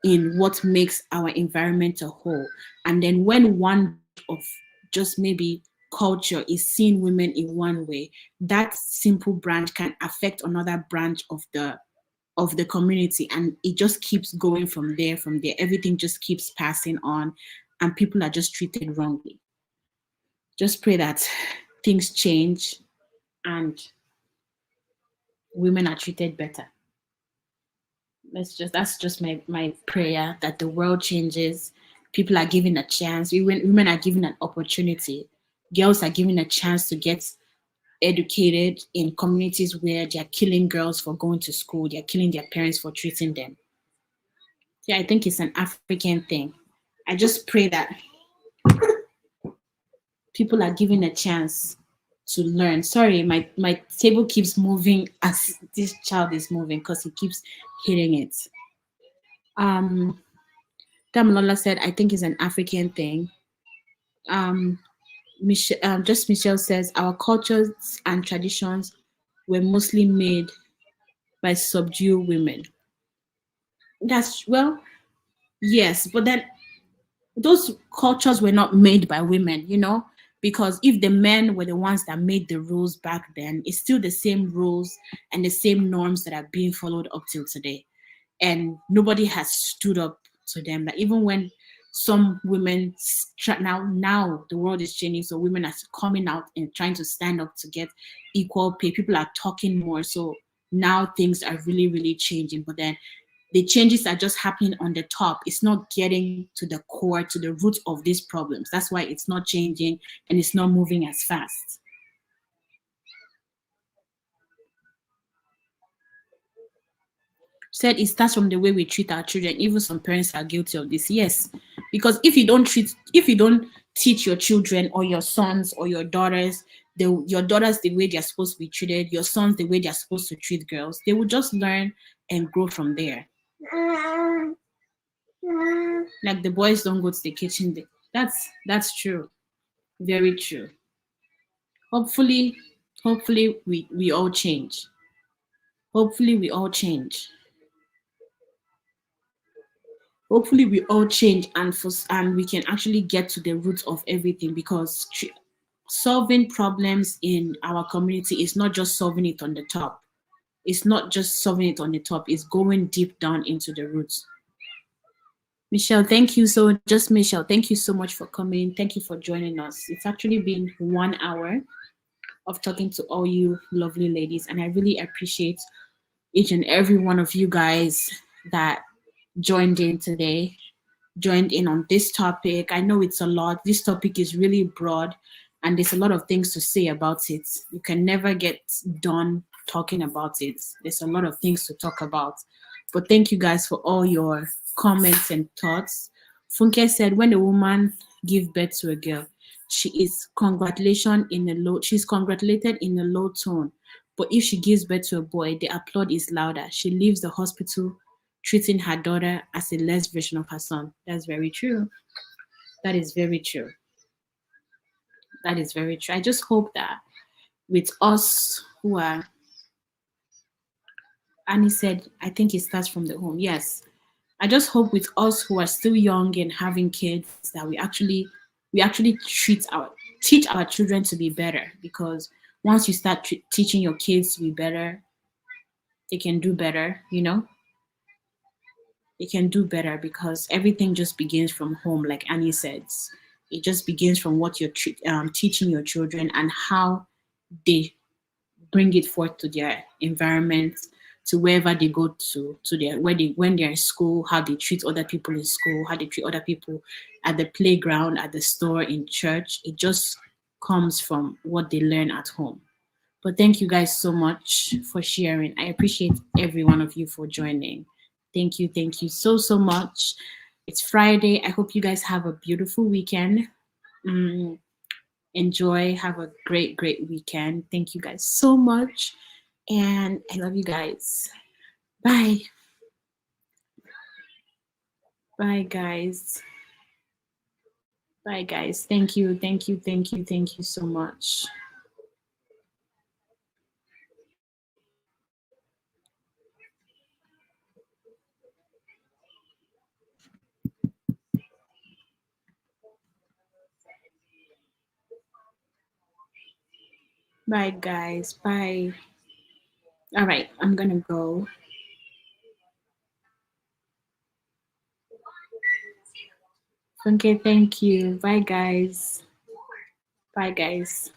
in what makes our environment a whole. And then when one of just maybe culture is seeing women in one way, that simple branch can affect another branch of the community, and it just keeps going from there. Everything just keeps passing on and people are just treated wrongly. Just pray that things change and women are treated better. That's just my prayer, that the world changes, people are given a chance, women are given an opportunity, girls are given a chance to get educated in communities where they're killing girls for going to school, they're killing their parents for treating them. Yeah, I think it's an African thing. I just pray that people are given a chance to learn. Sorry, my table keeps moving as this child is moving because he keeps hitting it. Damalola said, I think it's an African thing. Michelle says, our cultures and traditions were mostly made by subdued women. Yes, but then those cultures were not made by women, because if the men were the ones that made the rules back then, it's still the same rules and the same norms that are being followed up till today. And nobody has stood up to them. Like, even when some women now the world is changing, so women are coming out and trying to stand up to get equal pay. People are talking more, so now things are really, really changing. But then the changes are just happening on the top. It's not getting to the core, to the root of these problems. That's why it's not changing and it's not moving as fast. Said it starts from the way we treat our children. Even some parents are guilty of this. Yes, because if you don't teach your children or your sons or your daughters, your daughters the way they're supposed to be treated, your sons the way they're supposed to treat girls, they will just learn and grow from there. Like the boys don't go to the kitchen. That's true. Very true. Hopefully we all change. Hopefully we all change. Hopefully we all change and we can actually get to the root of everything, because solving problems in our community is not just solving it on the top. It's not just solving it on the top. It's going deep down into the roots. Michelle, thank you so much for coming. Thank you for joining us. It's actually been 1 hour of talking to all you lovely ladies, and I really appreciate each and every one of you guys that joined in today, joined in on this topic. I know it's a lot. This topic is really broad and there's a lot of things to say about it. You can never get done talking about it. There's a lot of things to talk about. But thank you guys for all your comments and thoughts. Funke said, when a woman gives birth to a girl, she's congratulated in a low tone, But if she gives birth to a boy, the applaud is louder. She leaves the hospital treating her daughter as a less version of her son. That's very true. That is very true. That is very true. I just hope that with us who are, Annie said, I think it starts from the home. Yes. I just hope with us who are still young and having kids that we actually teach our children to be better, because once you start teaching your kids to be better, they can do better, you know? They can do better because everything just begins from home, like Annie says. It just begins from what you're teaching your children and how they bring it forth to their environment, to wherever they go to their when they're in school, how they treat other people in school, how they treat other people at the playground, at the store, in church. It just comes from what they learn at home. But thank you guys so much for sharing. I appreciate every one of you for joining. Thank you so much. It's Friday. I hope you guys have a beautiful weekend. Enjoy. Have a great weekend. Thank you guys so much. And I love you guys. Bye. Bye, guys. Bye, guys. Thank you so much. Bye, guys. Bye. All right, I'm gonna go. Okay, thank you. Bye, guys. Bye, guys.